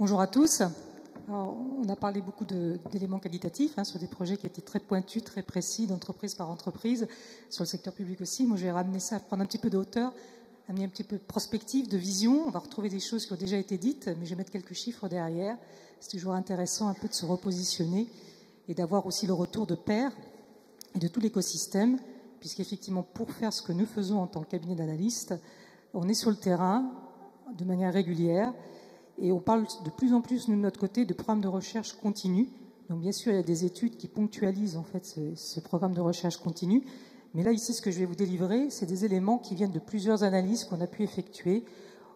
Bonjour à tous. Alors, on a parlé beaucoup d'éléments qualitatifs sur des projets qui étaient très pointus, très précis, d'entreprise par entreprise, sur le secteur public aussi. Moi, je vais ramener ça, prendre un petit peu de hauteur, amener un petit peu de prospective, de vision. On va retrouver des choses qui ont déjà été dites, mais je vais mettre quelques chiffres derrière. C'est toujours intéressant un peu de se repositionner et d'avoir aussi le retour de pairs et de tout l'écosystème, puisqu'effectivement, pour faire ce que nous faisons en tant que cabinet d'analystes, on est sur le terrain de manière régulière. Et on parle de plus en plus, nous, de notre côté, de programmes de recherche continu. Donc, bien sûr, il y a des études qui ponctualisent, en fait, ce programme de recherche continu. Mais là, ici, ce que je vais vous délivrer, c'est des éléments qui viennent de plusieurs analyses qu'on a pu effectuer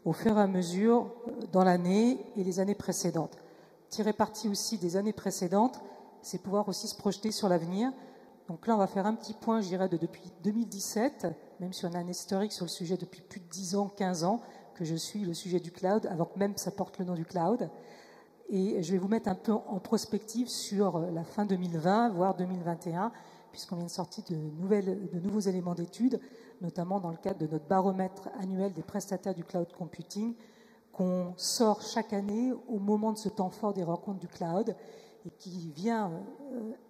au fur et à mesure dans l'année et les années précédentes. Tirer parti aussi des années précédentes, c'est pouvoir aussi se projeter sur l'avenir. Donc là, on va faire un petit point, je dirais, depuis 2017, même si on a un historique sur le sujet depuis plus de 10 ans, 15 ans, que je suis le sujet du cloud, avant que même ça porte le nom du cloud. Et je vais vous mettre un peu en prospective sur la fin 2020, voire 2021, puisqu'on vient de sortir de nouveaux éléments d'études, notamment dans le cadre de notre baromètre annuel des prestataires du cloud computing, qu'on sort chaque année au moment de ce temps fort des rencontres du cloud, et qui vient,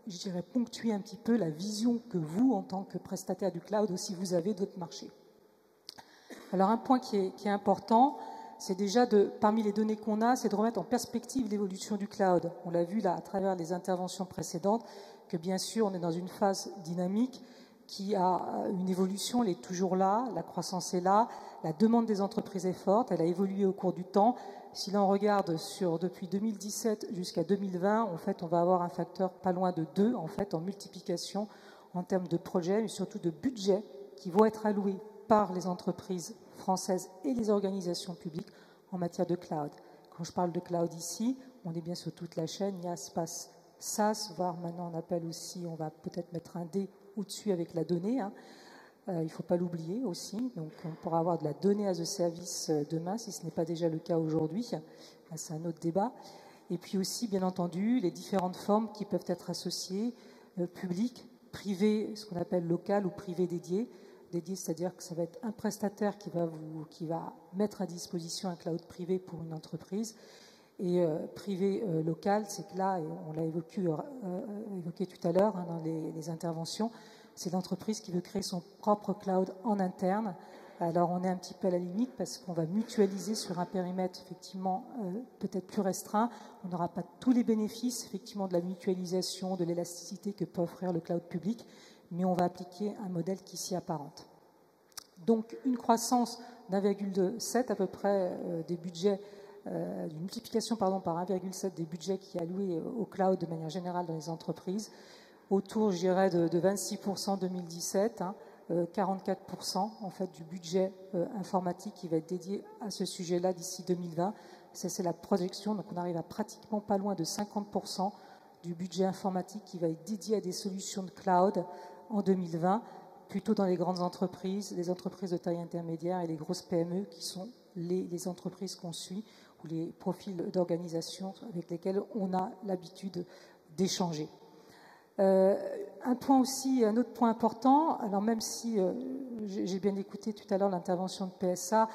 je dirais, ponctuer un petit peu la vision que vous, en tant que prestataire du cloud, aussi vous avez de votre marché. Alors un point qui est important, c'est déjà, parmi les données qu'on a, c'est de remettre en perspective l'évolution du cloud. On l'a vu là à travers les interventions précédentes, que bien sûr on est dans une phase dynamique qui a une évolution, elle est toujours là, la croissance est là, la demande des entreprises est forte, elle a évolué au cours du temps. Si l'on regarde depuis 2017 jusqu'à 2020, en fait, on va avoir un facteur pas loin de 2 en fait, en multiplication en termes de projets, mais surtout de budgets qui vont être alloués par les entreprises françaises et les organisations publiques en matière de cloud. Quand je parle de cloud ici, on est bien sur toute la chaîne, il y a espace SaaS, voire maintenant on appelle aussi, on va peut-être mettre un D au-dessus avec la donnée. Il ne faut pas l'oublier aussi. Donc on pourra avoir de la donnée as a service demain, si ce n'est pas déjà le cas aujourd'hui. C'est un autre débat. Et puis aussi, bien entendu, les différentes formes qui peuvent être associées, publiques, privées, ce qu'on appelle local ou privé dédié, c'est-à-dire que ça va être un prestataire qui va mettre à disposition un cloud privé pour une entreprise. Et privé local, c'est que là, et on l'a évoqué tout à l'heure dans les interventions, c'est l'entreprise qui veut créer son propre cloud en interne. Alors on est un petit peu à la limite parce qu'on va mutualiser sur un périmètre effectivement peut-être plus restreint. On n'aura pas tous les bénéfices effectivement de la mutualisation, de l'élasticité que peut offrir le cloud public, mais on va appliquer un modèle qui s'y apparente. Donc une croissance d'1,7 à peu près des budgets, une multiplication par 1,7 des budgets qui est alloué au cloud de manière générale dans les entreprises, autour, je dirais, de 26% en 2017, 44% en fait du budget informatique qui va être dédié à ce sujet-là d'ici 2020. Ça, c'est la projection, donc on arrive à pratiquement pas loin de 50% du budget informatique qui va être dédié à des solutions de cloud en 2020, plutôt dans les grandes entreprises, les entreprises de taille intermédiaire et les grosses PME qui sont les entreprises qu'on suit ou les profils d'organisation avec lesquels on a l'habitude d'échanger. Un autre point important, alors même si j'ai bien écouté tout à l'heure l'intervention de PSA,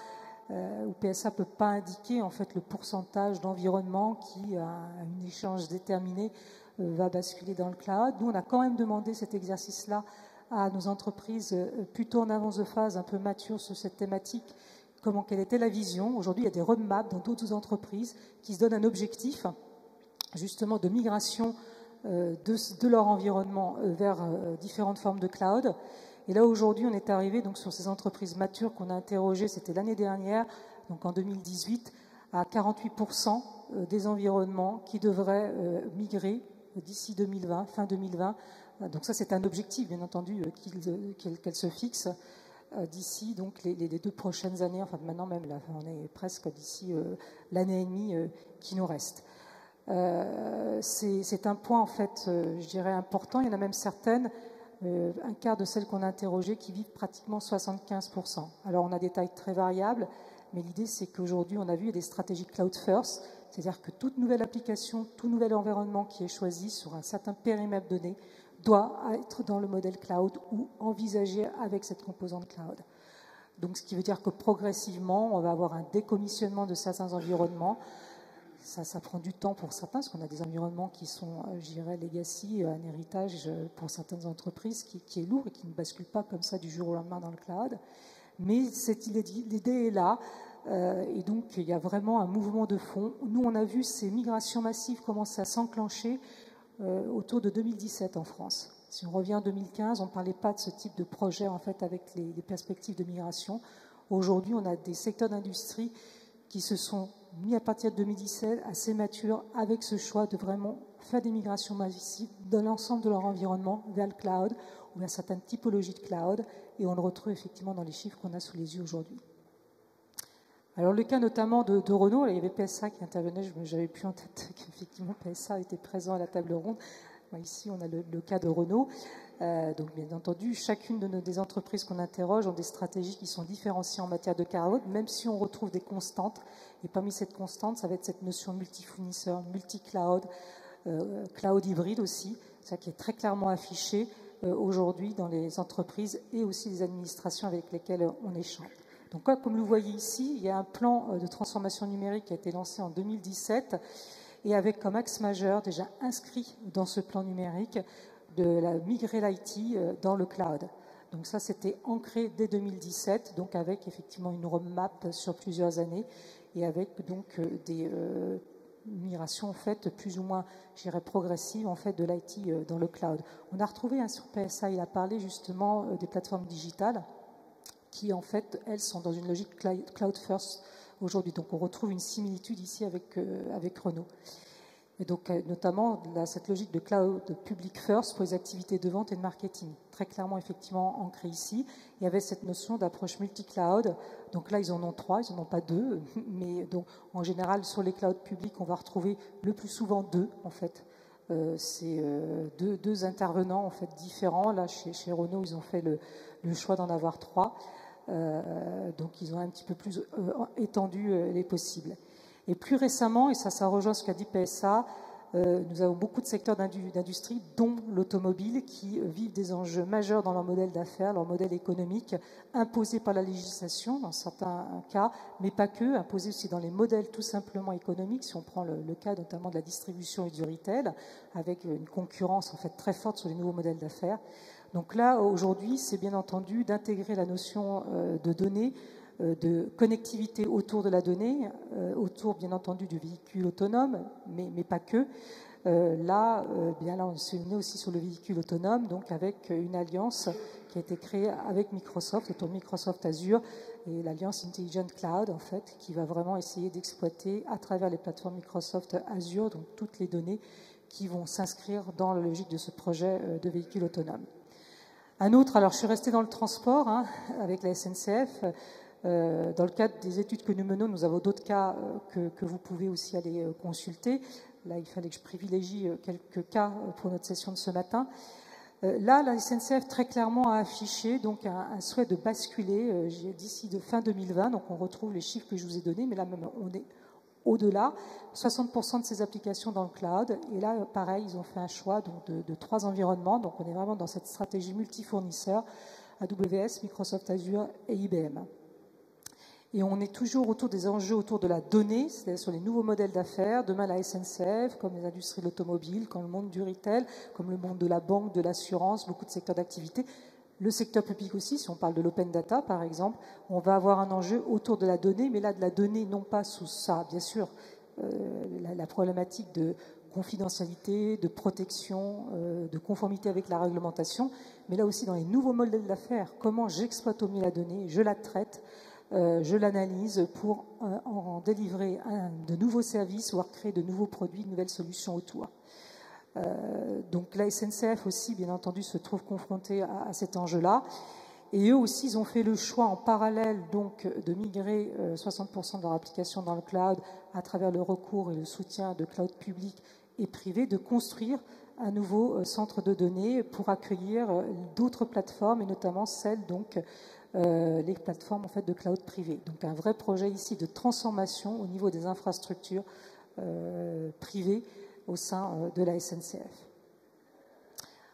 où PSA ne peut pas indiquer en fait le pourcentage d'environnement qui, à un échange déterminé, va basculer dans le cloud. Nous, on a quand même demandé cet exercice-là à nos entreprises plutôt en avance de phase, un peu matures sur cette thématique, quelle était la vision. Aujourd'hui, il y a des roadmaps dans d'autres entreprises qui se donnent un objectif justement de migration de leur environnement vers différentes formes de cloud. Et là, aujourd'hui, on est arrivé donc sur ces entreprises matures qu'on a interrogées, c'était l'année dernière, donc en 2018, à 48% des environnements qui devraient migrer d'ici 2020, fin 2020. Donc ça, c'est un objectif, bien entendu, qu'elle se fixe d'ici donc les 2 prochaines années, enfin maintenant même, là, on est presque d'ici l'année et demie qui nous reste. C'est un point, en fait, je dirais, important. Il y en a même certaines, un quart de celles qu'on a interrogées, qui vivent pratiquement 75%. Alors, on a des tailles très variables, mais l'idée, c'est qu'aujourd'hui, on a vu, il y a des stratégies cloud first, c'est-à-dire que toute nouvelle application, tout nouvel environnement qui est choisi sur un certain périmètre donné doit être dans le modèle cloud ou envisagé avec cette composante cloud. Donc, ce qui veut dire que progressivement, on va avoir un décommissionnement de certains environnements, Ça prend du temps pour certains, parce qu'on a des environnements qui sont, je dirais, legacy, un héritage pour certaines entreprises qui est lourd et qui ne bascule pas comme ça du jour au lendemain dans le cloud. Mais l'idée est là, et donc il y a vraiment un mouvement de fond. Nous, on a vu ces migrations massives commencer à s'enclencher autour de 2017 en France. Si on revient en 2015, on ne parlait pas de ce type de projet en fait avec les perspectives de migration. Aujourd'hui, on a des secteurs d'industrie qui se sont mis à partir de 2017 assez matures avec ce choix de vraiment faire des migrations massives dans l'ensemble de leur environnement vers le cloud ou vers certaines typologies de cloud, et on le retrouve effectivement dans les chiffres qu'on a sous les yeux aujourd'hui. Alors le cas notamment de Renault, là, il y avait PSA qui intervenait, je n'avais plus en tête qu'effectivement PSA était présent à la table ronde. Ici, on a le cas de Renault. Donc, bien entendu, chacune des entreprises qu'on interroge ont des stratégies qui sont différenciées en matière de cloud, même si on retrouve des constantes. Et parmi cette constante, ça va être cette notion multi-fournisseur, multi-cloud, cloud hybride aussi, ça qui est très clairement affiché aujourd'hui dans les entreprises et aussi les administrations avec lesquelles on échange. Donc, comme vous voyez ici, il y a un plan de transformation numérique qui a été lancé en 2017 et avec comme axe majeur déjà inscrit dans ce plan numérique de migrer l'IT dans le cloud. Donc ça, c'était ancré dès 2017, donc avec effectivement une roadmap sur plusieurs années et avec donc des migrations en fait plus ou moins, je dirais, progressives en fait de l'IT dans le cloud. On a retrouvé sur PSA, il a parlé justement des plateformes digitales qui en fait, elles sont dans une logique cloud first aujourd'hui. Donc on retrouve une similitude ici avec Renault. Et donc notamment cette logique de cloud public first pour les activités de vente et de marketing, très clairement effectivement ancrée ici. Il y avait cette notion d'approche multi-cloud. Donc là, ils en ont 3, ils n'en ont pas 2. Mais donc en général, sur les clouds publics, on va retrouver le plus souvent 2 en fait. C'est deux intervenants en fait différents. Là, chez Renault, ils ont fait le choix d'en avoir 3. Donc ils ont un petit peu plus étendu les possibles. Et plus récemment, et ça rejoint ce qu'a dit PSA, nous avons beaucoup de secteurs d'industrie, dont l'automobile, qui vivent des enjeux majeurs dans leur modèle d'affaires, leur modèle économique, imposés par la législation dans certains cas, mais pas que, imposés aussi dans les modèles tout simplement économiques. Si on prend le cas notamment de la distribution et du retail, avec une concurrence en fait très forte sur les nouveaux modèles d'affaires. Donc là, aujourd'hui, c'est bien entendu d'intégrer la notion de données, de connectivité autour de la donnée, autour bien entendu du véhicule autonome, mais pas que. Là, on s'est mis aussi sur le véhicule autonome, donc avec une alliance qui a été créée avec Microsoft, autour de Microsoft Azure, et l'alliance Intelligent Cloud, en fait, qui va vraiment essayer d'exploiter à travers les plateformes Microsoft Azure, donc toutes les données qui vont s'inscrire dans la logique de ce projet de véhicule autonome. Un autre, alors je suis restée dans le transport avec la SNCF. Dans le cadre des études que nous menons, nous avons d'autres cas que vous pouvez aussi aller consulter. Là, il fallait que je privilégie quelques cas pour notre session de ce matin. Là, la SNCF très clairement a affiché donc un souhait de basculer d'ici de fin 2020. Donc on retrouve les chiffres que je vous ai donnés, mais là même on est au-delà, 60% de ces applications dans le cloud. Et là, pareil, ils ont fait un choix donc, de 3 environnements. Donc on est vraiment dans cette stratégie multi-fournisseur, AWS, Microsoft Azure et IBM. Et on est toujours autour des enjeux autour de la donnée, c'est-à-dire sur les nouveaux modèles d'affaires. Demain, la SNCF, comme les industries de l'automobile, comme le monde du retail, comme le monde de la banque, de l'assurance, beaucoup de secteurs d'activité. Le secteur public aussi, si on parle de l'open data, par exemple, on va avoir un enjeu autour de la donnée, mais là, de la donnée, non pas sous ça, bien sûr, la problématique de confidentialité, de protection, de conformité avec la réglementation, mais là aussi dans les nouveaux modèles d'affaires, comment j'exploite au mieux la donnée, je la traite, je l'analyse pour en délivrer de nouveaux services, voire créer de nouveaux produits, de nouvelles solutions autour. Donc la SNCF aussi, bien entendu, se trouve confrontée à cet enjeu-là. Et eux aussi, ils ont fait le choix en parallèle donc de migrer 60% de leur application dans le cloud à travers le recours et le soutien de cloud public et privé, de construire un nouveau centre de données pour accueillir d'autres plateformes et notamment celles donc les plateformes en fait de cloud privé. Donc un vrai projet ici de transformation au niveau des infrastructures privées au sein de la SNCF.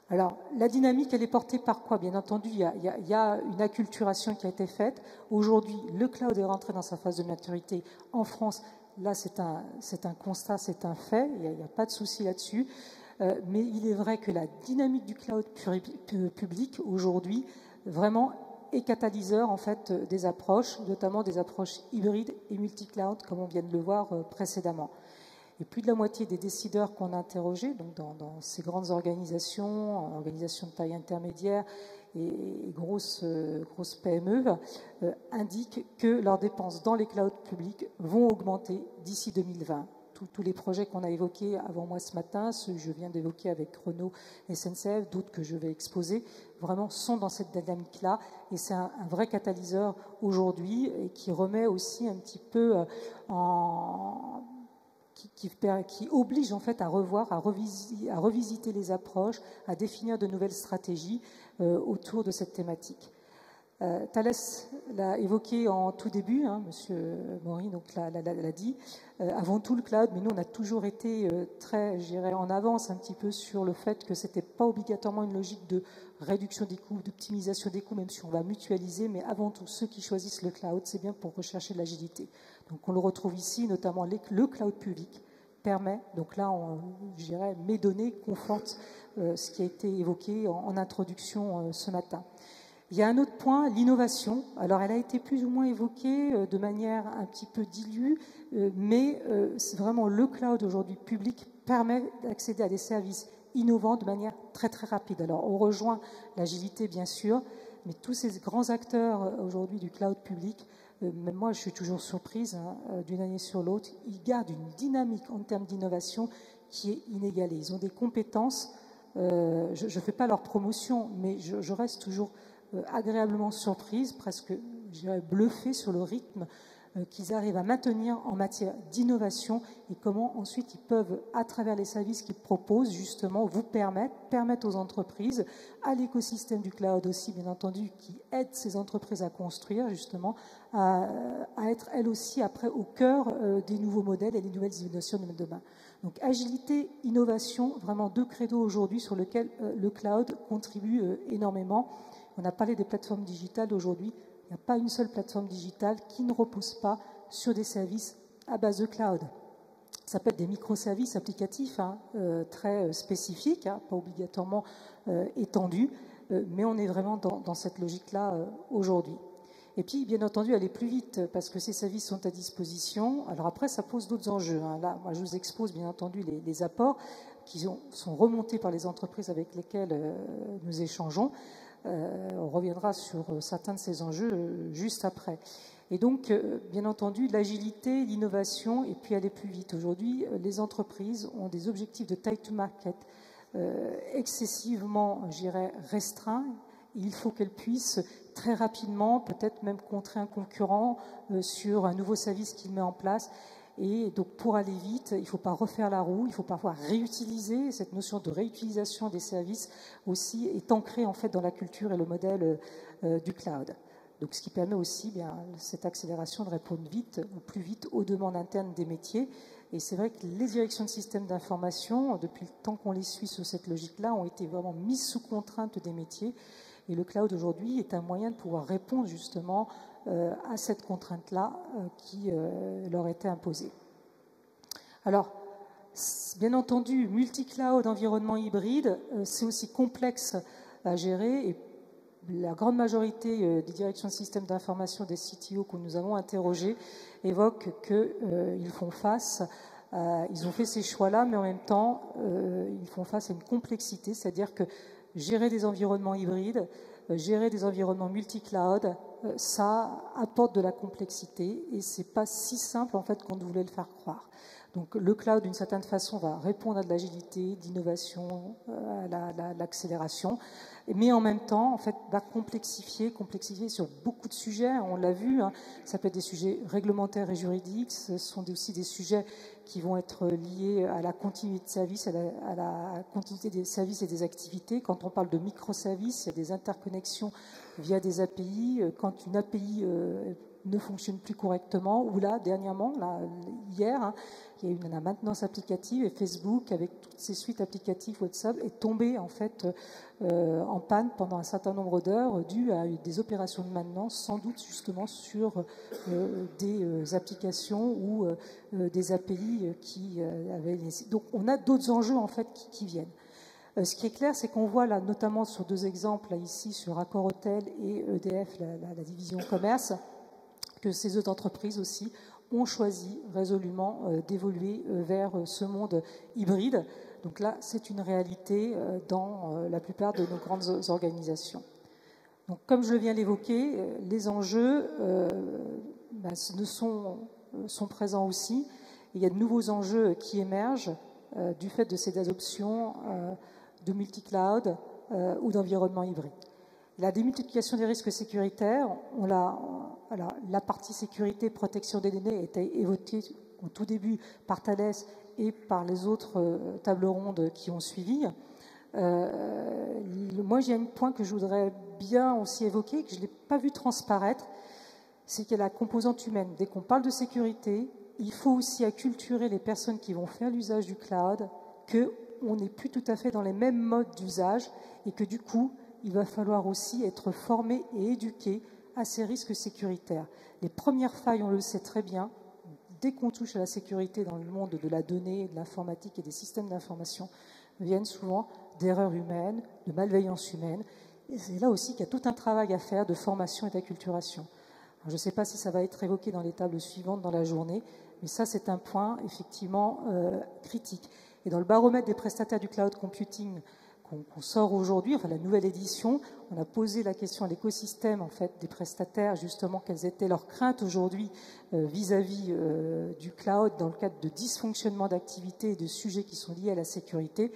Alors, la dynamique, elle est portée par quoi? Bien entendu, il y a une acculturation qui a été faite. Aujourd'hui, le cloud est rentré dans sa phase de maturité en France Là, c'est un constat, c'est un fait, il n'y a pas de souci là-dessus. Mais il est vrai que la dynamique du cloud public aujourd'hui, vraiment, est catalyseur en fait des approches, notamment des approches hybrides et multi-cloud, comme on vient de le voir précédemment. Et plus de la moitié des décideurs qu'on a interrogés, donc dans ces grandes organisations, organisations de taille intermédiaire et grosses PME, indiquent que leurs dépenses dans les clouds publics vont augmenter d'ici 2020. Tous les projets qu'on a évoqués avant moi ce matin, ceux que je viens d'évoquer avec Renault, SNCF, d'autres que je vais exposer, vraiment sont dans cette dynamique-là. Et c'est un vrai catalyseur aujourd'hui et qui remet aussi un petit peu qui oblige en fait à revoir, à revisiter les approches, à définir de nouvelles stratégies autour de cette thématique. Thalès l'a évoqué en tout début, Monsieur Maury l'a dit, avant tout le cloud, mais nous on a toujours été très, je dirais, en avance un petit peu sur le fait que c'était pas obligatoirement une logique de réduction des coûts, d'optimisation des coûts, même si on va mutualiser, mais avant tout ceux qui choisissent le cloud, c'est bien pour rechercher de l'agilité. Donc on le retrouve ici, notamment le cloud public permet, donc là, je dirais, mes données confortent ce qui a été évoqué en introduction ce matin. Il y a un autre point, l'innovation. Alors, elle a été plus ou moins évoquée de manière un petit peu dilue, mais c'est vraiment le cloud aujourd'hui public permet d'accéder à des services innovants de manière très très rapide. Alors, on rejoint l'agilité, bien sûr, mais tous ces grands acteurs aujourd'hui du cloud public, même moi, je suis toujours surprise d'une année sur l'autre, ils gardent une dynamique en termes d'innovation qui est inégalée. Ils ont des compétences. Je ne fais pas leur promotion, mais je reste toujours agréablement surprise, presque, je dirais, bluffée sur le rythme qu'ils arrivent à maintenir en matière d'innovation et comment ensuite ils peuvent, à travers les services qu'ils proposent, justement, vous permettre aux entreprises, à l'écosystème du cloud aussi, bien entendu, qui aide ces entreprises à construire, justement, à être elles aussi, après, au cœur des nouveaux modèles et des nouvelles innovations de demain. Donc, agilité, innovation, vraiment deux credos aujourd'hui sur lesquels le cloud contribue énormément. On a parlé des plateformes digitales aujourd'hui. Il n'y a pas une seule plateforme digitale qui ne repose pas sur des services à base de cloud. Ça peut être des microservices applicatifs très spécifiques, pas obligatoirement étendus, mais on est vraiment dans cette logique-là aujourd'hui. Et puis, bien entendu, aller plus vite parce que ces services sont à disposition. Alors après, ça pose d'autres enjeux. Là, moi, je vous expose, bien entendu, les apports qui sont remontés par les entreprises avec lesquelles nous échangeons. On reviendra sur certains de ces enjeux juste après. Et donc, bien entendu, l'agilité, l'innovation, et puis aller plus vite. Aujourd'hui, les entreprises ont des objectifs de time to market excessivement, je dirais, restreints. Il faut qu'elles puissent très rapidement, peut-être même contrer un concurrent sur un nouveau service qu'il met en place. Et donc, pour aller vite, il ne faut pas refaire la roue, il faut parfois réutiliser. Cette notion de réutilisation des services aussi est ancrée en fait dans la culture et le modèle du cloud. Donc, ce qui permet aussi cette accélération de répondre vite ou plus vite aux demandes internes des métiers. Et c'est vrai que les directions de systèmes d'information, depuis le temps qu'on les suit sur cette logique-là, ont été vraiment mises sous contrainte des métiers. Et le cloud aujourd'hui est un moyen de pouvoir répondre justement à cette contrainte-là qui leur était imposée. Alors, bien entendu, multi-cloud, environnement hybride, c'est aussi complexe à gérer et la grande majorité des directions de systèmes d'information des CTO que nous avons interrogés évoquent qu'ils font face, ils ont fait ces choix-là, mais en même temps, ils font face à une complexité, c'est-à-dire que gérer des environnements hybrides, gérer des environnements multi-cloud, ça apporte de la complexité et c'est pas si simple en fait qu'on voulait le faire croire. Donc le cloud, d'une certaine façon, va répondre à de l'agilité, d'innovation, à l'accélération, mais en même temps, en fait, va complexifier sur beaucoup de sujets. On l'a vu, ça peut être des sujets réglementaires et juridiques, ce sont aussi des sujets qui vont être liés à la continuité de service, à la continuité des services et des activités. Quand on parle de microservices, il y a des interconnexions via des API. Quand une API ne fonctionnent plus correctement, ou là, dernièrement, là, hier, hein, il y a eu la maintenance applicative et Facebook, avec toutes ces suites applicatives WhatsApp, est tombé en fait en panne pendant un certain nombre d'heures dû à des opérations de maintenance, sans doute justement sur des applications ou des API qui avaient... Donc on a d'autres enjeux en fait qui viennent. Ce qui est clair, c'est qu'on voit là, notamment sur deux exemples, là, ici sur Accor Hôtel et EDF, la division commerce, que ces autres entreprises aussi ont choisi résolument d'évoluer vers ce monde hybride. Donc là, c'est une réalité dans la plupart de nos grandes organisations. Donc, comme je viens d'évoquer, les enjeux sont présents aussi. Il y a de nouveaux enjeux qui émergent du fait de ces adoptions de multi-cloud ou d'environnement hybride. La démultiplication des risques sécuritaires, la partie sécurité, protection des données a été évoquée au tout début par Thales et par les autres tables rondes qui ont suivi. Moi, j'ai un point que je voudrais bien aussi évoquer, que je ne l'ai pas vu transparaître, c'est qu'il y a la composante humaine. Dès qu'on parle de sécurité, il faut aussi acculturer les personnes qui vont faire l'usage du cloud qu'on n'est plus tout à fait dans les mêmes modes d'usage et que du coup, il va falloir aussi être formé et éduqué à ces risques sécuritaires. Les premières failles, on le sait très bien, dès qu'on touche à la sécurité dans le monde de la donnée, de l'informatique et des systèmes d'information, viennent souvent d'erreurs humaines, de malveillance humaine. Et c'est là aussi qu'il y a tout un travail à faire de formation et d'acculturation. Alors, je ne sais pas si ça va être évoqué dans les tables suivantes dans la journée, mais ça, c'est un point effectivement critique. Et dans le baromètre des prestataires du cloud computing qu'on sort aujourd'hui, enfin la nouvelle édition, on a posé la question à l'écosystème en fait des prestataires, justement, quelles étaient leurs craintes aujourd'hui vis-à-vis du cloud dans le cadre de dysfonctionnement d'activités et de sujets qui sont liés à la sécurité.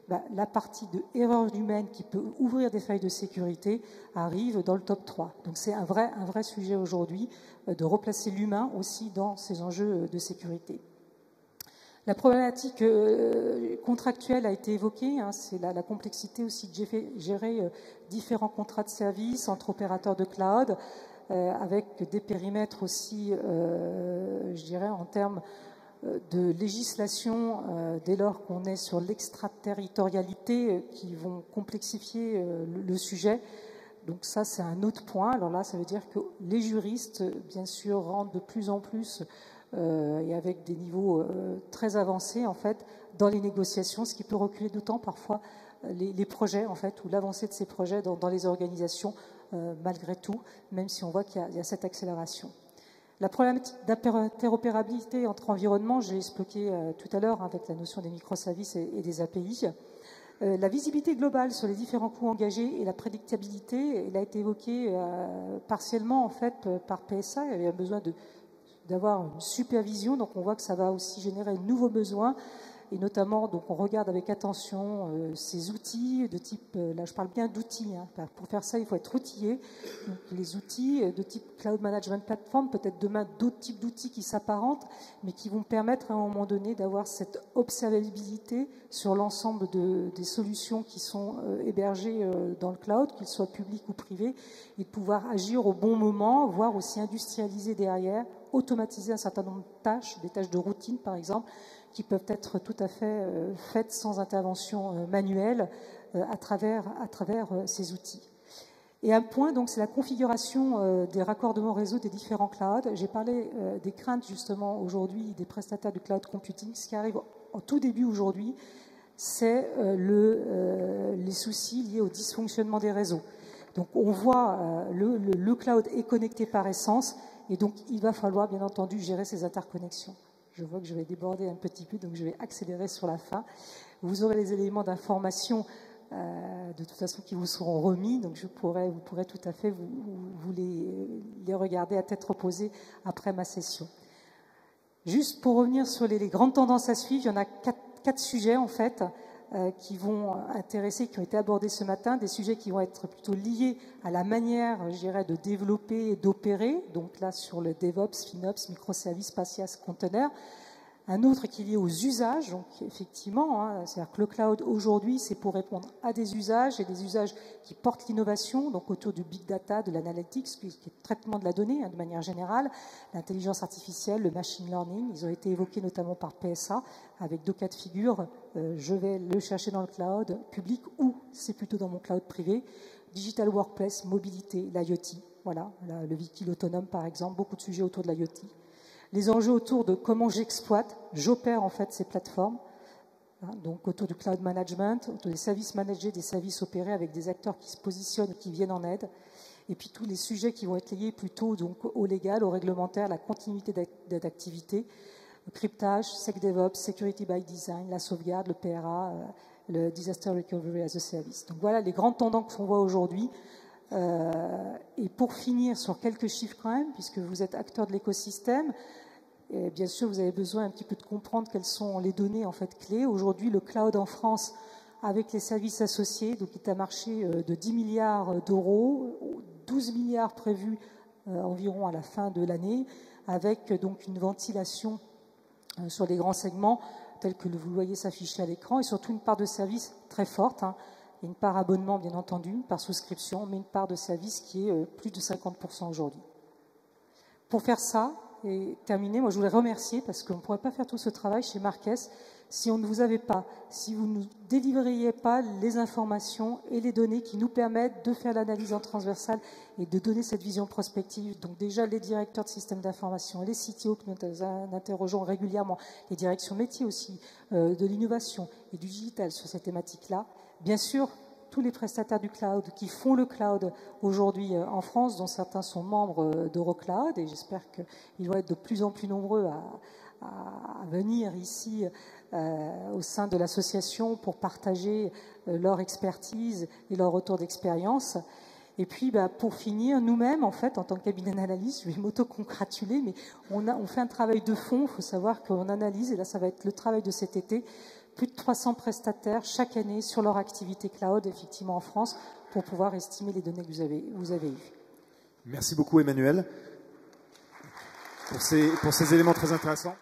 La partie de erreur humaine qui peut ouvrir des failles de sécurité arrive dans le top 3. Donc c'est un vrai sujet aujourd'hui de replacer l'humain aussi dans ces enjeux de sécurité. La problématique contractuelle a été évoquée, hein, c'est la complexité aussi de gérer différents contrats de service entre opérateurs de cloud, avec des périmètres aussi, je dirais, en termes de législation, dès lors qu'on est sur l'extraterritorialité, qui vont complexifier le sujet. Donc ça, c'est un autre point. Alors là, ça veut dire que les juristes, bien sûr, rentrent de plus en plus et avec des niveaux très avancés, en fait, dans les négociations, ce qui peut reculer d'autant parfois les projets, en fait, ou l'avancée de ces projets dans les organisations, malgré tout, même si on voit qu'il y a cette accélération. La problématique d'interopérabilité entre environnements, je l'ai expliqué tout à l'heure avec la notion des microservices et des API. La visibilité globale sur les différents coûts engagés et la prédictabilité, elle a été évoquée partiellement en fait par PSA. Il y avait besoin d'avoir une supervision, donc on voit que ça va aussi générer de nouveaux besoins. Et notamment, donc, on regarde avec attention ces outils de type, là je parle bien d'outils, hein, pour faire ça il faut être outillé. Donc, les outils de type Cloud Management Platform, peut-être demain d'autres types d'outils qui s'apparentent, mais qui vont permettre à un moment donné d'avoir cette observabilité sur l'ensemble des solutions qui sont hébergées dans le cloud, qu'ils soient publics ou privés, et de pouvoir agir au bon moment, voire aussi industrialiser derrière, automatiser un certain nombre de tâches, des tâches de routine par exemple, qui peuvent être tout à fait faites sans intervention manuelle à travers ces outils. Et un point, donc, c'est la configuration des raccordements réseau des différents clouds. J'ai parlé des craintes, justement, aujourd'hui, des prestataires du cloud computing. Ce qui arrive en tout début aujourd'hui, c'est les soucis liés au dysfonctionnement des réseaux. Donc, on voit le cloud est connecté par essence, et donc, il va falloir, bien entendu, gérer ces interconnexions. Je vois que je vais déborder un petit peu, donc je vais accélérer sur la fin. Vous aurez les éléments d'information de toute façon qui vous seront remis, donc vous pourrez tout à fait vous les regarder à tête reposée après ma session. Juste pour revenir sur les grandes tendances à suivre, il y en a quatre sujets en fait qui vont intéresser, qui ont été abordés ce matin, des sujets qui vont être plutôt liés à la manière, je dirais, de développer et d'opérer, donc là sur le DevOps, FinOps, microservices, PaaS, container. Un autre qui est lié aux usages, donc effectivement, hein, c'est-à-dire que le cloud aujourd'hui, c'est pour répondre à des usages et des usages qui portent l'innovation, donc autour du big data, de l'analytics, qui est le traitement de la donnée hein, de manière générale, l'intelligence artificielle, le machine learning. Ils ont été évoqués notamment par PSA avec 2 cas de figure. Je vais le chercher dans le cloud public ou c'est plutôt dans mon cloud privé. Digital workplace, mobilité, l'IoT, voilà, le véhicule autonome par exemple, beaucoup de sujets autour de l'IoT. Les enjeux autour de comment j'exploite, j'opère en fait ces plateformes, hein, donc autour du cloud management, autour des services managés, des services opérés avec des acteurs qui se positionnent, qui viennent en aide, et puis tous les sujets qui vont être liés plutôt donc au légal, au réglementaire, la continuité d'activité, le cryptage, SecDevOps, Security by Design, la sauvegarde, le PRA, le Disaster Recovery as a Service. Donc voilà les grandes tendances qu'on voit aujourd'hui. Et pour finir sur quelques chiffres quand même, puisque vous êtes acteur de l'écosystème, et bien sûr vous avez besoin un petit peu de comprendre quelles sont les données en fait clés. Aujourd'hui, le cloud en France, avec les services associés, donc est un marché de 10 milliards d'euros, 12 milliards prévus environ à la fin de l'année, avec donc une ventilation sur les grands segments tels que vous voyez s'afficher à l'écran, et surtout une part de service très forte. Hein. Il y a une part abonnement, bien entendu, une part souscription, mais une part de service qui est plus de 50% aujourd'hui. Pour faire ça, et terminer, moi je voulais remercier parce qu'on ne pourrait pas faire tout ce travail chez Marques si on ne vous avait pas, si vous ne nous délivreriez pas les informations et les données qui nous permettent de faire l'analyse en transversale et de donner cette vision prospective. Donc déjà les directeurs de systèmes d'information, les CTO que nous interrogeons régulièrement, les directions métiers aussi, de l'innovation et du digital sur ces thématiques-là. Bien sûr, tous les prestataires du cloud qui font le cloud aujourd'hui en France, dont certains sont membres d'Eurocloud, et j'espère qu'ils vont être de plus en plus nombreux à venir ici au sein de l'association pour partager leur expertise et leur retour d'expérience. Et puis, pour finir, nous-mêmes, en fait, en tant que cabinet d'analyse, je vais m'auto-congratuler, mais on fait un travail de fond. Il faut savoir qu'on analyse, et là, ça va être le travail de cet été, plus de 300 prestataires chaque année sur leur activité cloud, effectivement, en France, pour pouvoir estimer les données que vous avez eues. Merci beaucoup, Emmanuel, pour ces éléments très intéressants.